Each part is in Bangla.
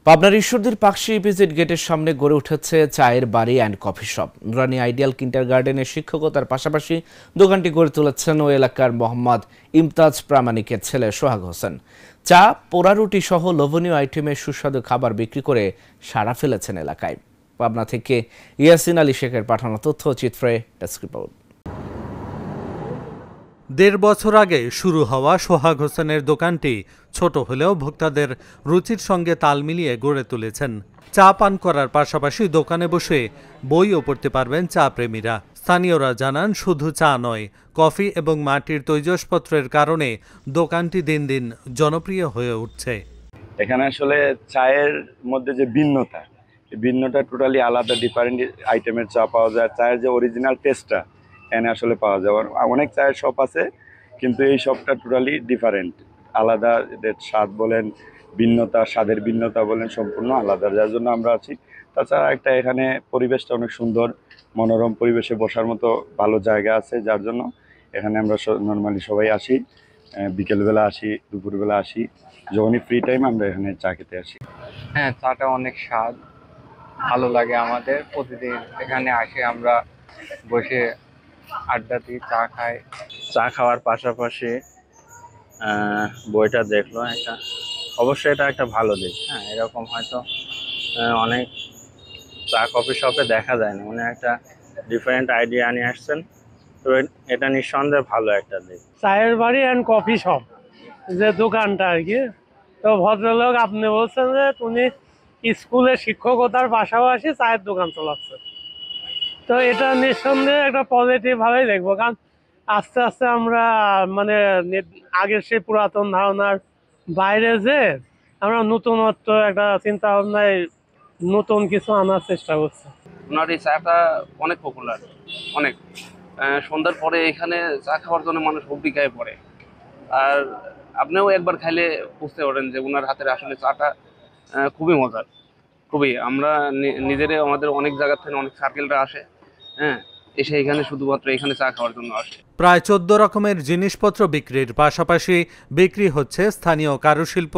পাবনার ঈশ্বরদীর পাকশী ইপিজেড গেটের সামনে গড়ে উঠেছে চায়ের বাড়ি and coffee shop. Nurani ideal কিন্ডারগার্টেনের শিক্ষকতার পাশাপাশি দোকানটি গড়ে তুলেছেন ওই এলাকার মোহাম্মদ ইমতাজ প্রামাণিকের ছেলে সোহাগ হোসেন। চা, পোড়া রুটি সহ লোভনীয় আইটেমের সুস্বাদু খাবার বিক্রি করে সাড়া ফেলেছেন এলাকায়। পাবনা থেকে ইয়াসিন আলী শেখের পাঠানো তথ্য চিত্রে ডেস্ক রিপোর্ট। ১.৫ বছর আগে শুরু হওয়া সোহাগ হোসেনের দোকানটি ছোট হলেও ভোক্তাদের রুচির সঙ্গে তাল মিলিয়ে গড়ে তুলেছেন। চা পান করার পাশাপাশি দোকানে বসে বইও পড়তে পারবেন চা প্রেমীরা। স্থানীয়রা জানান, শুধু চা নয়, কফি এবং মাটির তৈজসপত্রের কারণে দোকানটি দিন দিন জনপ্রিয় হয়ে উঠছে। এখানে আসলে চায়ের মধ্যে যে ভিন্নতা টোটালি আলাদা, ডিফারেন্ট আইটেমের চা পাওয়া যায়। চায়ের যে অরিজিনাল টেস্টটা এখানে আসলে পাওয়া যায়। অনেক চায়ের শপ আছে, কিন্তু এই শপটা টোটালি ডিফারেন্ট, আলাদা। স্বাদ বলেন, স্বাদের ভিন্নতা বলেন, সম্পূর্ণ আলাদা, যার জন্য আমরা আছি। তাছাড়া এখানে পরিবেশটা অনেক সুন্দর, মনোরম পরিবেশে বসার মতো ভালো জায়গা আছে, যার জন্য এখানে আমরা নর্মালি সবাই আসি। বিকেলবেলা আসি, দুপুরবেলা আসি, যখনই ফ্রি টাইম আমরা এখানে চা খেতে আসি। হ্যাঁ, চাটা অনেক স্বাদ, ভালো লাগে আমাদের। প্রতিদিন এখানে আসে আমরা বসে আড্ডা দিই, চা খাই। চা খাওয়ার পাশাপাশি বইটা দেখলো, অবশ্যই এটা একটা ভালো দিক। হ্যাঁ, এরকম হয়তো অনেক চা কফি শপে দেখা যায় না। উনি একটা ডিফারেন্ট আইডিয়া নিয়ে আসছেন, তো এটা নিঃসন্দেহে ভালো একটা দিক। চায়ের বাড়ি অ্যান্ড কফি শপ যে দোকানটা আর কি, তো ভদ্রলোক আপনি বলছেন যে উনি স্কুলে শিক্ষকতার পাশাপাশি চায়ের দোকান চালাচ্ছে, তো এটা নিঃসন্দেহে একটা পজিটিভ ভাবেই দেখবো। কারণ আস্তে আস্তে আমরা মানে আগের সেই পুরাতন ধারণার বাইরে যে আমরা নতুনত্ব একটা চিন্তা ভাবনায় নতুন কিছু আনার চেষ্টা করছি। ওনার এই চাটা অনেক পপুলার, অনেক। সন্ধ্যার পরে এখানে চা খাওয়ার জন্য মানুষ হুবড়ি গায়ে পড়ে। আর আপনিও একবার খাইলে বুঝতে পারেন যে ওনার হাতের আসলে চাটা খুবই মজার, খুবই। আমরা নিজেরাই আমাদের অনেক জায়গা থেকে অনেক সার্কেলরা আসে, এসে এখানে শুধুমাত্র এখানে চা খাওয়ার জন্য আসে। প্রায় ১৪ রকমের জিনিসপত্র বিক্রির পাশাপাশি বিক্রি হচ্ছে স্থানীয় কারুশিল্প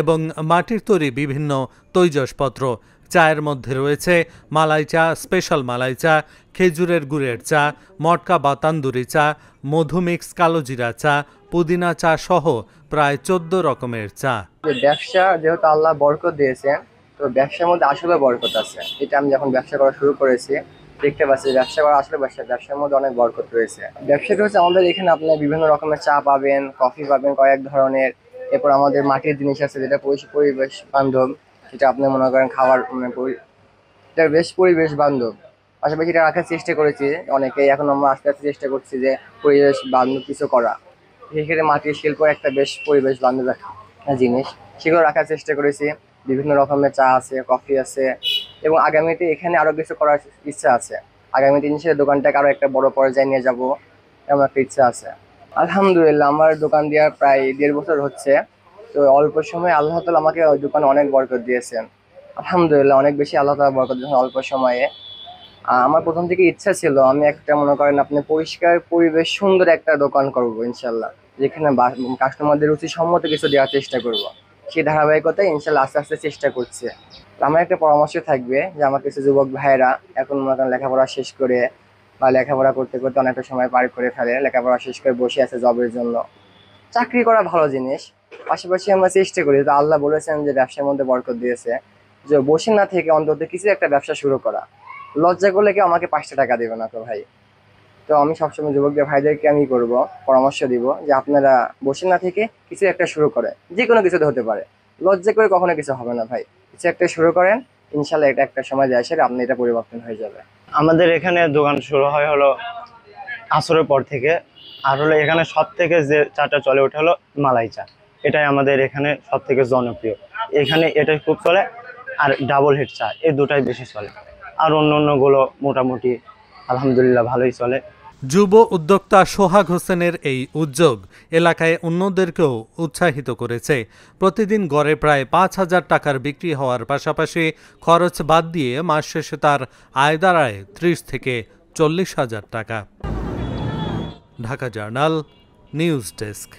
এবং মাটির তৈরি বিভিন্ন তৈজসপত্র। চায়ের মধ্যে রয়েছে মালাই চা, স্পেশাল মালাই চা, খেজুরের গুড়ের চা, মটকা বা তান্দুরি চা, মধুমিক্স কালোজিরা চা, পুদিনা চা সহ প্রায় ১৪ রকমের চা। ব্যবসা যেহেতু আল্লাহ বরকত দিয়েছেন, তো ব্যবসার মধ্যে আসলে বরকত আছে। এটা আমি যখন ব্যবসা করা শুরু করেছি দেখতে পাচ্ছি, ব্যবসা করা আসলে ব্যবসার মধ্যে অনেক বরকত রয়েছে। ব্যবসাটা হচ্ছে আমাদের এখানে আপনার বিভিন্ন রকমের চা পাবেন, কফি পাবেন কয়েক ধরনের। এরপর আমাদের মাটির জিনিস আছে যেটা পরিবেশ বান্ধব, যেটা আপনি মনে করেন খাওয়ার এটা বেশ পরিবেশ বান্ধব। পাশাপাশি এটা রাখার চেষ্টা করেছি অনেকেই, এখন আমরা আস্তে আস্তে চেষ্টা করছি যে পরিবেশ বান্ধব কিছু করা। সেক্ষেত্রে মাটির শিল্প একটা বেশ পরিবেশ বান্ধব জিনিস, সেগুলো রাখার চেষ্টা করেছি। বিভিন্ন রকমের চা আছে, কফি আছে, এবং আগামীতে এখানে আরো কিছু করার ইচ্ছা আছে। আগামীতে ইনশাআল্লাহ দোকানটাকে আরো একটা বড় পর্যায়ে নিয়ে যাব, এমন একটা ইচ্ছা আছে। আলহামদুলিল্লাহ, আমার দোকান দেওয়ার প্রায় ১.৫ বছর হচ্ছে। তো অল্প সময়ে আল্লাহ তাআলা আমাকে ওই দোকানে অনেক বরকত দিয়েছেন। আলহামদুলিল্লাহ, অনেক বেশি আল্লাহ তাআলা বরকত দিয়েছেন অল্প সময়ে। আমার প্রথম থেকে ইচ্ছা ছিল আমি একটা মনে করেন আপনি পরিষ্কার পরিবেশ সুন্দর একটা দোকান করবো ইনশাল্লাহ, যেখানে কাস্টমারদের রুচি সম্মত কিছু দেওয়ার চেষ্টা করব। সেই ধারাবাহিকতায় ইনশাল্লাহ আস্তে আস্তে চেষ্টা করছে। আমার একটা পরামর্শ থাকবে যে আমার কিছু যুবক ভাইয়েরা এখন মনে করেন লেখাপড়া শেষ করে বা লেখাপড়া করতে করতে অনেকটা সময় পার করে ফেলে, লেখাপড়া শেষ করে বসে আছে জবের জন্য। চাকরি করা ভালো জিনিস, পাশাপাশি আমরা চেষ্টা করি, তো আল্লাহ বলেছেন যে ব্যবসার মধ্যে বরকত দিয়েছে, যে বসে না থেকে অন্তত কিছু একটা ব্যবসা শুরু করা। লজ্জা করলে কেউ আমাকে ৫টা টাকা দেবে না তো ভাই। তো আমি সবসময় যুবকদের ভাইদেরকে আমি পরামর্শ দিব যে আপনারা বসে না থেকে কিছু একটা শুরু করে, যে কোনো কিছুতে হতে পারে। লজ্জা করে কখনো কিছু হবে না ভাই, কিছু একটা শুরু করেন, ইনশাল্লাহ এটা একটা সময় যায় সেটা আপনি এটা পরিবর্তন হয়ে যাবে। আমাদের এখানে দোকান শুরু হয় হলো আসরের পর থেকে। আর হলো এখানে সব থেকে যে চাটা চলে ওঠে হলো মালাই চা, এটাই আমাদের এখানে সব থেকে জনপ্রিয়। এখানে এটাই খুব চলে, আর ডাবল হিট চা, এই দুটাই বেশি চলে। আর অন্যগুলো মোটামুটি আলহামদুলিল্লাহ ভালোই চলে। যুব উদ্যোক্তা সোহাগ হোসেনের এই উদ্যোগ এলাকায় অন্যদেরকেও উৎসাহিত করেছে। প্রতিদিন গড়ে প্রায় ৫,০০০ টাকার বিক্রি হওয়ার পাশাপাশি খরচ বাদ দিয়ে মাস শেষে তার আয় দাঁড়ায় ৩০ থেকে ৪০,০০০ টাকা। Dhaka journal, news desk.